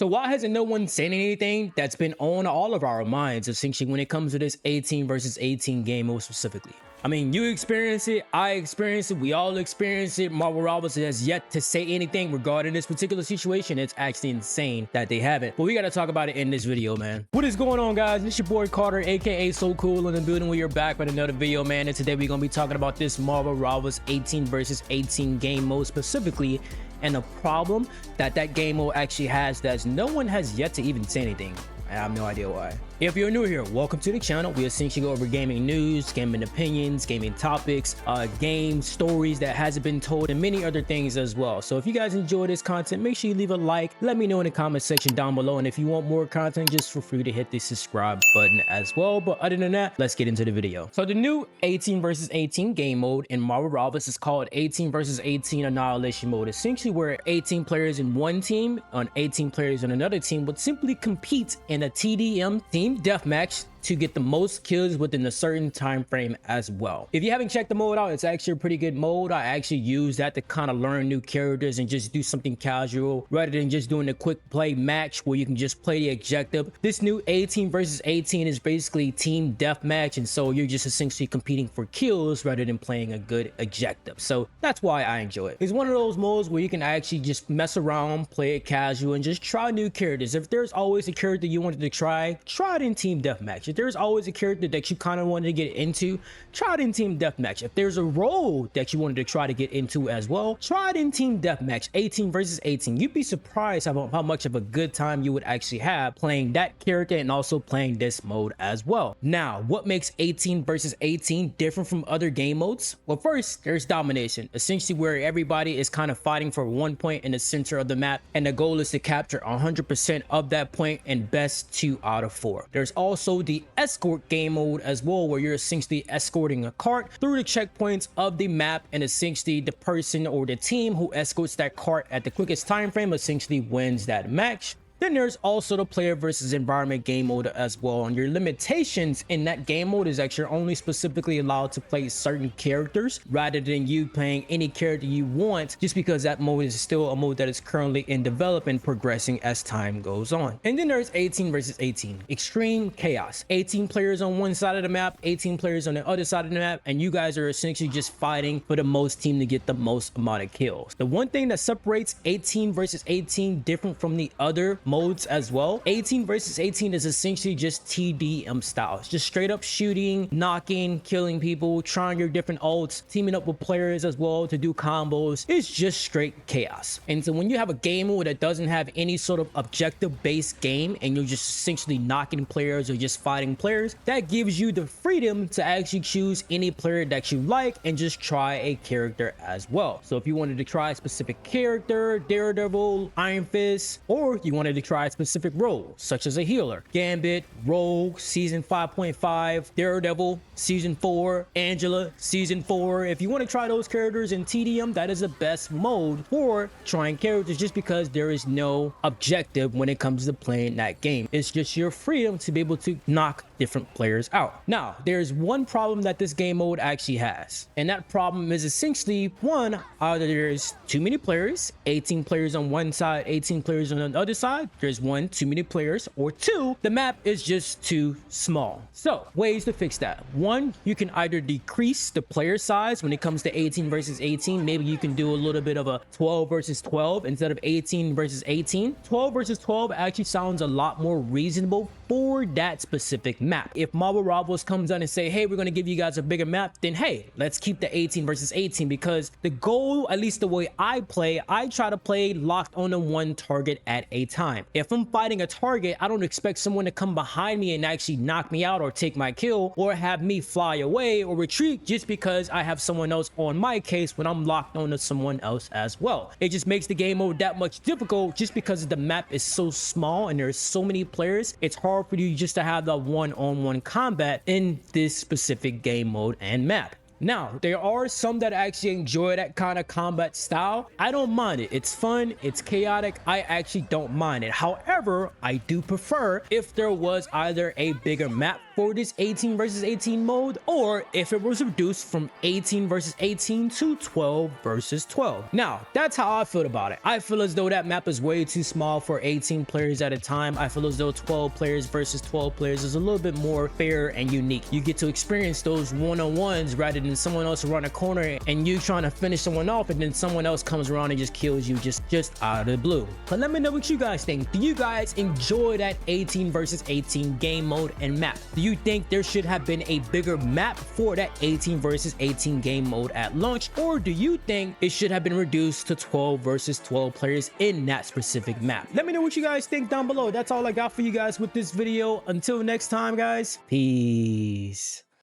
So why hasn't no one said anything that's been on all of our minds, essentially, when it comes to this 18 versus 18 game mode specifically? I mean, you experience it, I experience it, we all experience it. MarvelRivals has yet to say anything regarding this particular situation. It's actually insane that they haven't. But we gotta talk about it in this video, man. What is going on, guys? It's your boy Carter, aka So Cool, in the building. We are back with another video, man. And today we're gonna be talking about this MarvelRivals 18 versus 18 game mode specifically, and the problem that game mode actually has that no one has yet to even say anything. I have no idea why. If you're new here, welcome to the channel. We essentially go over gaming news, gaming opinions, gaming topics, game stories that hasn't been told, and many other things as well. So if you guys enjoy this content, make sure you leave a like. Let me know in the comment section down below. And if you want more content, just feel free to hit the subscribe button as well. But other than that, let's get into the video. So the new 18 versus 18 game mode in MarvelRivals is called 18 versus 18 Annihilation mode. Essentially where 18 players in one team on 18 players on another team would simply compete in a TDM team deathmatch to get the most kills within a certain time frame as well. If you haven't checked the mode out, it's actually a pretty good mode. I actually use that to kind of learn new characters and just do something casual rather than just doing a quick play match where you can just play the objective. This new 18 versus 18 is basically team deathmatch, and so you're just essentially competing for kills rather than playing a good objective. So that's why I enjoy it. It's one of those modes where you can actually just mess around, play it casual, and just try new characters. If there's always a character you wanted to try it in team deathmatch. If there's always a character that you kind of wanted to get into, try it in team deathmatch. If there's a role that you wanted to try to get into as well, try it in team deathmatch. 18 versus 18. You'd be surprised how much of a good time you would actually have playing that character and also playing this mode as well. Now, what makes 18 versus 18 different from other game modes? Well, first, there's domination, essentially where everybody is kind of fighting for one point in the center of the map, and the goal is to capture 100% of that point and best 2 out of 4. There's also the escort game mode as well, where you're essentially escorting a cart through the checkpoints of the map, and essentially the person or the team who escorts that cart at the quickest time frame essentially wins that match. Then there's also the player versus environment game mode as well, and your limitations in that game mode is that you're only specifically allowed to play certain characters rather than you playing any character you want, just because that mode is still a mode that is currently in development, progressing as time goes on. And then there's 18 versus 18 extreme chaos. 18 players on one side of the map, 18 players on the other side of the map, and you guys are essentially just fighting for the most team to get the most amount of kills. The one thing that separates 18 versus 18 different from the other modes as well, 18 versus 18 is essentially just TDM styles, just straight up shooting, knocking, killing people, trying your different ults, teaming up with players as well to do combos. It's just straight chaos. And so when you have a game mode that doesn't have any sort of objective based game and you're just essentially knocking players or just fighting players, that gives you the freedom to actually choose any player that you like and just try a character as well. So if you wanted to try a specific character, Daredevil, Iron Fist, or you wanted to try a specific role such as a healer, Gambit, Rogue, season 5.5, Daredevil, season 4, Angela, season 4. If you want to try those characters in TDM, that is the best mode for trying characters, just because there is no objective when it comes to playing that game. It's just your freedom to be able to knock different players out. Now, there's one problem that this game mode actually has, and that problem is essentially one, either there's too many players, 18 players on one side, 18 players on the other side. There's one, too many players, or two, the map is just too small. So ways to fix that: one, you can either decrease the player size when it comes to 18 versus 18. Maybe you can do a little bit of a 12 versus 12 instead of 18 versus 18. 12 versus 12 actually sounds a lot more reasonable for that specific map. If MarvelRivals comes on and say, hey, we're going to give you guys a bigger map, then hey, let's keep the 18 versus 18, because the goal, at least the way I play, I try to play locked on the one target at a time. If I'm fighting a target, I don't expect someone to come behind me and actually knock me out or take my kill, or have me fly away or retreat just because I have someone else on my case when I'm locked on to someone else as well. It just makes the game mode that much difficult, just because the map is so small and there's so many players. It's hard for you just to have the one-on-one combat in this specific game mode and map. Now, there are some that actually enjoy that kind of combat style. I don't mind it. It's fun, it's chaotic. I actually don't mind it. However, I do prefer if there was either a bigger map for this 18 versus 18 mode, or if it was reduced from 18 versus 18 to 12 versus 12. Now, that's how I feel about it. I feel as though that map is way too small for 18 players at a time. I feel as though 12 players versus 12 players is a little bit more fair and unique. You get to experience those one-on-ones rather than someone else around a corner and you trying to finish someone off and then someone else comes around and just kills you just out of the blue. But let me know what you guys think. Do you guys enjoy that 18 versus 18 game mode and map? Do you think there should have been a bigger map for that 18 versus 18 game mode at launch, or do you think it should have been reduced to 12 versus 12 players in that specific map? Let me know what you guys think down below. That's all I got for you guys with this video. Until next time, guys, peace.